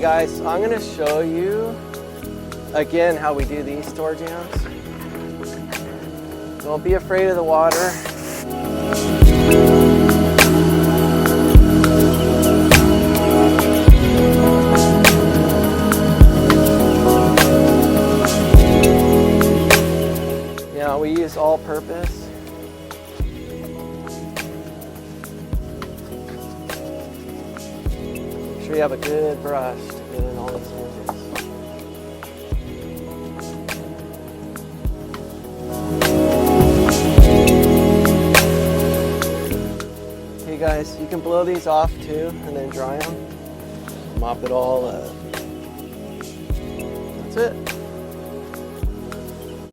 guys, so I'm going to show you again how we do these door jams. Don't be afraid of the water. Yeah, we use all-purpose. Make sure you have a good brush to get in all these hinges. Okay guys, you can blow these off too and then dry them. Mop it all up. That's it.